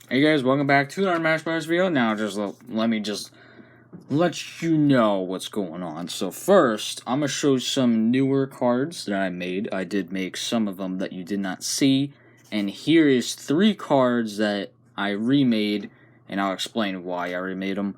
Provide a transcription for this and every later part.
Hey guys, welcome back to our MatchBattlers video. Now let me let you know what's going on. So first, I'm going to show some newer cards that I made. I did make some of them that you did not see. And here is 3 cards that I remade, and I'll explain why I remade them.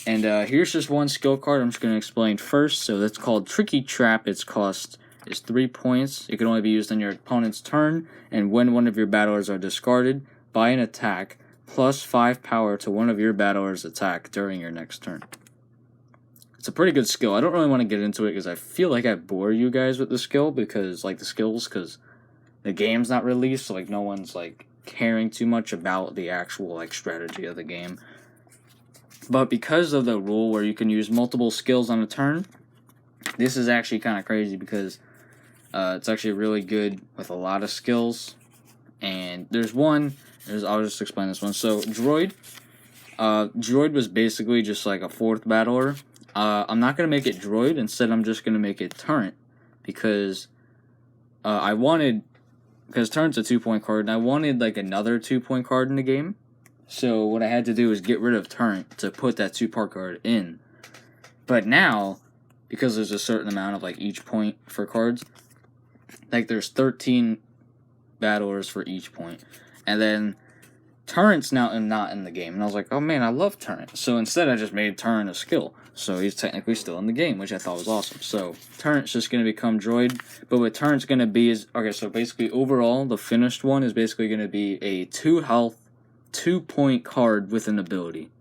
And here's just one skill card I'm just going to explain first. So that's called Tricky Trap. Its cost is 3 points. It can only be used on your opponent's turn, and when one of your battlers are discarded by an attack, plus 5 power to one of your battlers' attack during your next turn. It's a pretty good skill. I don't really want to get into it because I feel like I bore you guys with the skill because the game's not released, so like no one's like caring too much about the actual like strategy of the game. But because of the rule where you can use multiple skills on a turn, this is actually kind of crazy because it's actually really good with a lot of skills. And I'll just explain this one. So, Droid was basically just like a 4th battler. I'm not going to make it Droid. Instead, I'm just going to make it Turret. Because because Turret's a 2-point card, and I wanted like another 2-point card in the game. So, what I had to do is get rid of Turret to put that 2-part card in. But now, because there's a certain amount of like each point for cards, like there's 13 battlers for each point. And then Turret's now not in the game. And I was like, oh man, I love Turret. So instead I just made Turret a skill. So he's technically still in the game, which I thought was awesome. So Turret's just going to become Droid. But what Turret's going to be is, okay, so basically overall, the finished one is basically going to be a 2 health, 2-point card with an ability.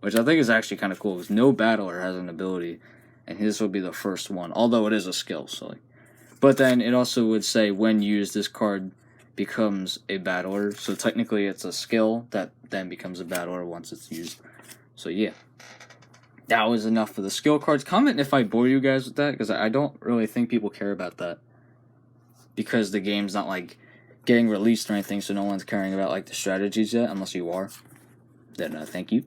Which I think is actually kind of cool, because no battler has an ability. And his will be the first one, although it is a skill. So but then it also would say, when used, this card becomes a battler, so technically it's a skill that then becomes a battler once it's used. So yeah, that was enough for the skill cards. Comment if I bore you guys with that, because I don't really think people care about that, because the game's not like getting released or anything, so no one's caring about like the strategies yet, unless you are. Then thank you,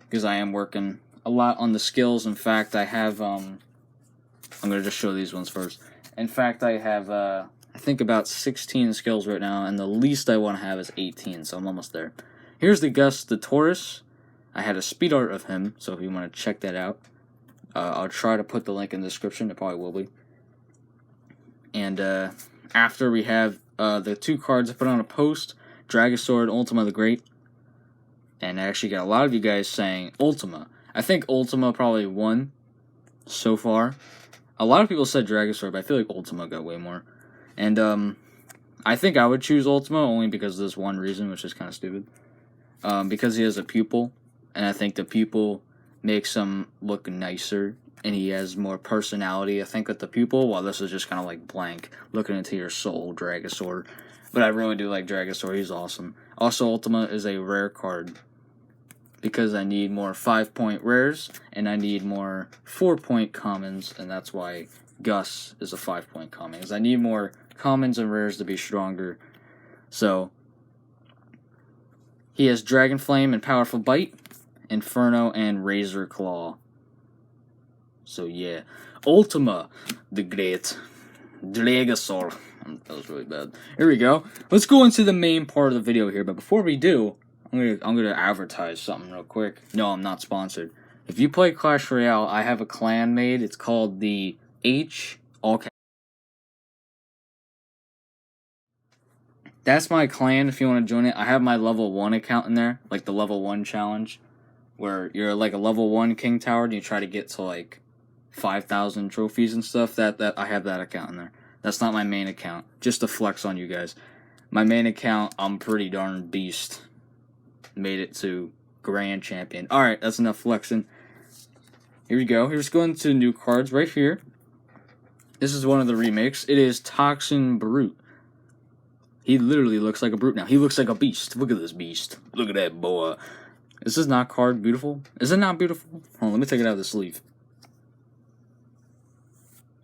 because I am working a lot on the skills. In fact, I have I'm gonna just show these ones first. In fact, I have I think about 16 skills right now, and the least I want to have is 18, so I'm almost there. Here's the Taurus. I had a speed art of him, so if you want to check that out, I'll try to put the link in the description. It probably will be. And after we have the 2 cards I put on a post, Dragosaur and Ultima the Great. And I actually got a lot of you guys saying Ultima. I think Ultima probably won so far. A lot of people said Dragosaur, but I feel like Ultima got way more. And I think I would choose Ultima only because of this one reason, which is kind of stupid. Because he has a pupil, and I think the pupil makes him look nicer, and he has more personality, I think, with the pupil, while this is just kind of like blank, looking into your soul, Dragosaur. But I really do like Dragosaur, he's awesome. Also, Ultima is a rare card, because I need more 5-point rares, and I need more 4-point commons, and that's why Gus is a 5-point common, because I need more commons and rares to be stronger. So he has Dragon Flame and Powerful Bite, Inferno, and Razor Claw. So yeah, Ultima the Great, Dragosaur. That was really bad. Here we go. Let's go into the main part of the video here, but before we do, I'm gonna advertise something real quick. No, I'm not sponsored. If you play Clash Royale, I have a clan made. It's called the okay. That's my clan if you want to join it. I have my level 1 account in there, like the level 1 challenge, where you're like a level 1 king tower and you try to get to like 5,000 trophies and stuff. That I have that account in there. That's not my main account. Just to flex on you guys. My main account, I'm pretty darn beast. Made it to Grand Champion. Alright, that's enough flexing. Here we go. Here's going to new cards right here. This is one of the remakes. It is Toxin Brute. He literally looks like a brute now. He looks like a beast. Look at this beast. Look at that boa. Is this not card beautiful? Is it not beautiful? Hold on, let me take it out of the sleeve.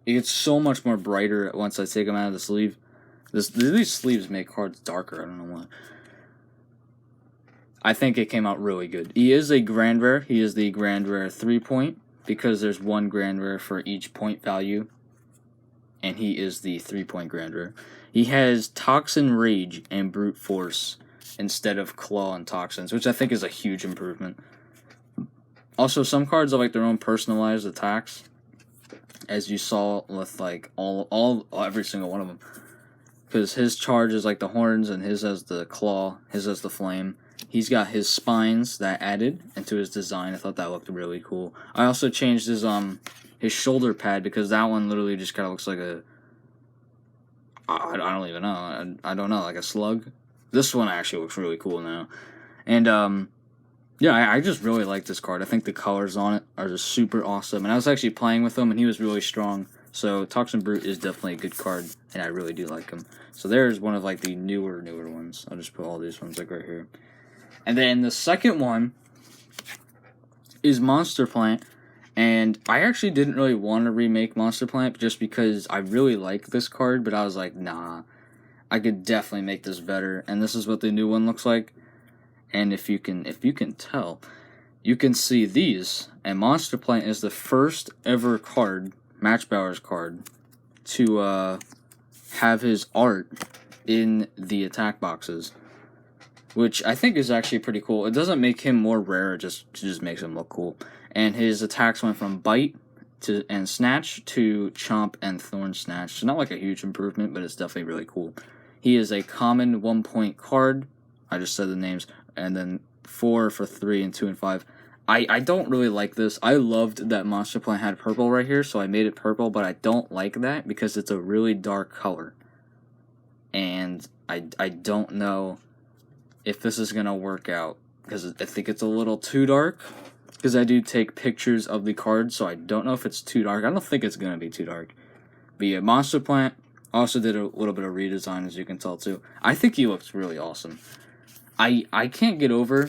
It gets so much more brighter once I take them out of the sleeve. These sleeves make cards darker. I don't know why. I think it came out really good. He is a Grand Rare. He is the Grand Rare 3-point, because there's 1 Grand Rare for each point value. And he is the 3-point Grand Rare. He has Toxin Rage and Brute Force. instead of Claw and Toxins, which I think is a huge improvement. Also, some cards have like their own personalized attacks, as you saw with like every single one of them. Because his charge is like the horns, and his has the claw, his has the flame. He's got his spines that added into his design. I thought that looked really cool. I also changed his shoulder pad, because that one literally just kind of looks like a... I don't even know. I don't know, like a slug. This one actually looks really cool now. And, yeah, I just really like this card. I think the colors on it are just super awesome. And I was actually playing with him, and he was really strong. So Toxin Brute is definitely a good card, and I really do like him. So there's one of like the newer ones. I'll just put all these ones like right here. And then the second one is Monster Plant. And I actually didn't really want to remake Monster Plant just because I really like this card, but I was like, nah, I could definitely make this better. And this is what the new one looks like. And if you can tell, you can see these. And Monster Plant is the first ever card, MatchBattlers card, to have his art in the attack boxes, which I think is actually pretty cool. It doesn't make him more rare, it just makes him look cool. And his attacks went from Bite and Snatch to Chomp and Thorn Snatch. So not like a huge improvement, but it's definitely really cool. He is a common 1-point card. I just said the names. And then 4 for 3 and 2 and 5. I don't really like this. I loved that Monster Plant had purple right here, so I made it purple, but I don't like that because it's a really dark color. And I don't know if this is going to work out, because I think it's a little too dark, because I do take pictures of the cards, so I don't know if it's too dark. I don't think it's going to be too dark. But yeah, Monster Plant also did a little bit of redesign, as you can tell too. I think he looks really awesome. I can't get over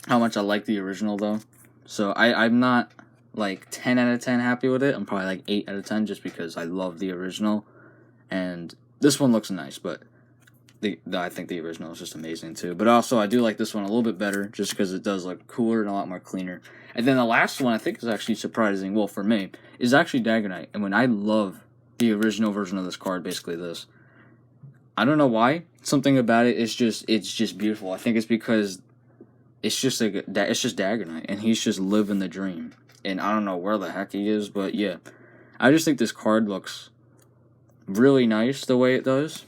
how much I like the original, though. So I'm not, like, 10 out of 10 happy with it. I'm probably, like, 8 out of 10 just because I love the original. And this one looks nice, but I think the original is just amazing, too. But also, I do like this one a little bit better just because it does look cooler and a lot more cleaner. And then the last one I think is actually surprising, well, for me, is actually Dagonite. And when I love the original version of this card, basically this. I don't know why. Something about it is it's just beautiful. I think it's because it's just Daggernite, and he's just living the dream. And I don't know where the heck he is, but yeah. I just think this card looks really nice the way it does.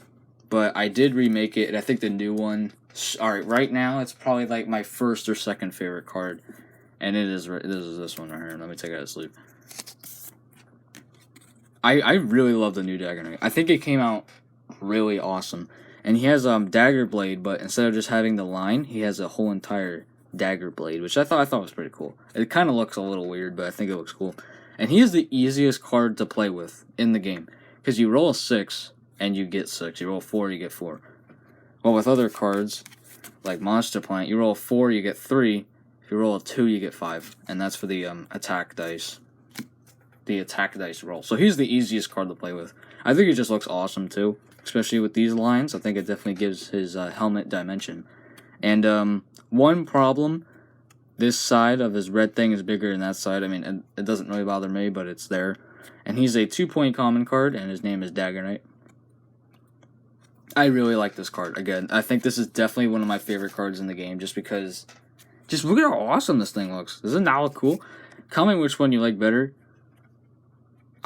But I did remake it, and I think the new one... Alright, right now, it's probably like my first or second favorite card. And this is this one right here. Let me take it out of sleep. I really love the new Dagger Knight. I think it came out really awesome. And he has Dagger Blade, but instead of just having the line, he has a whole entire Dagger Blade, which I thought was pretty cool. It kind of looks a little weird, but I think it looks cool. And he is the easiest card to play with in the game, because you roll a 6 and you get 6. You roll 4, you get 4. Well, with other cards like Monster Plant, you roll a 4, you get 3. If you roll a 2, you get 5, and that's for the attack dice. The attack dice roll. So he's the easiest card to play with. I think it just looks awesome too. Especially with these lines, I think it definitely gives his helmet dimension. And one problem, this side of his red thing is bigger than that side. I mean, it doesn't really bother me, but it's there. And he's a 2-point common card, and his name is Daggernite. I really like this card. Again, I think this is definitely one of my favorite cards in the game, just because... Just look at how awesome this thing looks. Doesn't that look cool? Comment which one you like better.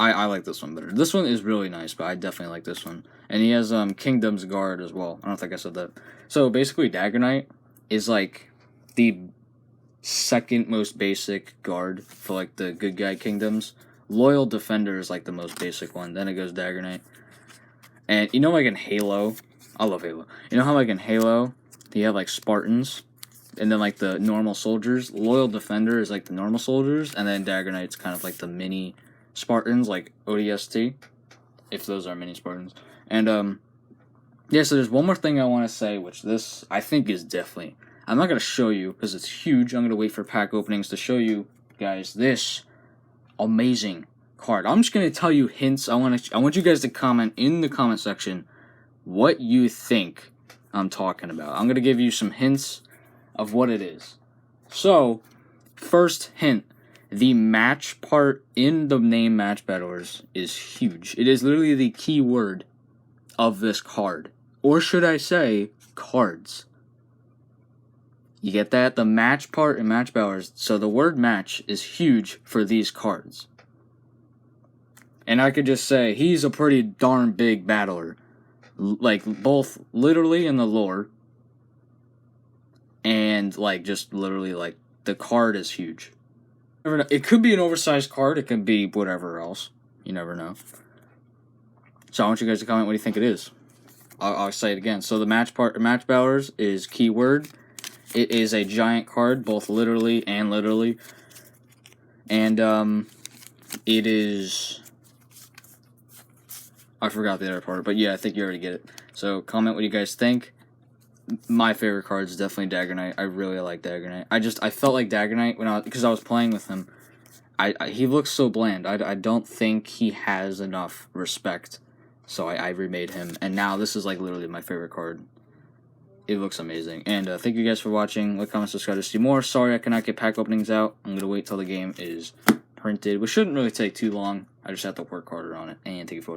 I like this one better. This one is really nice, but I definitely like this one. And he has Kingdom's Guard as well. I don't think I said that. So basically, Daggernite is like the second most basic guard for like the good guy kingdoms. Loyal Defender is like the most basic one. Then it goes Daggernite. And you know, like in Halo, I love Halo. You know how like in Halo, you have like Spartans, and then like the normal soldiers. Loyal Defender is like the normal soldiers, and then Daggernite's kind of like the mini Spartans, like ODST, if those are mini Spartans. And yeah, so there's one more thing I want to say, which this I think is definitely, I'm not going to show you because it's huge. I'm going to wait for pack openings to show you guys this amazing card. I'm just going to tell you hints. I want you guys to comment in the comment section what you think I'm talking about. I'm going to give you some hints of what it is. So, first hint. The match part in the name MatchBattlers is huge. It is literally the key word of this card. Or should I say, cards. You get that? The match part in MatchBattlers. So the word match is huge for these cards. And I could just say, he's a pretty darn big battler. Like, both literally in the lore. And, like, just literally, like, the card is huge. It could be an oversized card. It could be whatever else. You never know. So I want you guys to comment what do you think it is. I'll say it again. So the match part of MatchBattlers is keyword. It is a giant card, both literally and literally. And, it is... I forgot the other part, but yeah, I think you already get it. So, comment what you guys think. My favorite card is definitely Daggernite. I really like Daggernite. I felt like Daggernite because I was playing with him. He looks so bland. I don't think he has enough respect. So I remade him, and now this is like literally my favorite card. It looks amazing. And thank you guys for watching. Like, comment, subscribe to see more. Sorry I cannot get pack openings out. I'm going to wait till the game is printed, which shouldn't really take too long. I just have to work harder on it. And thank you for watching.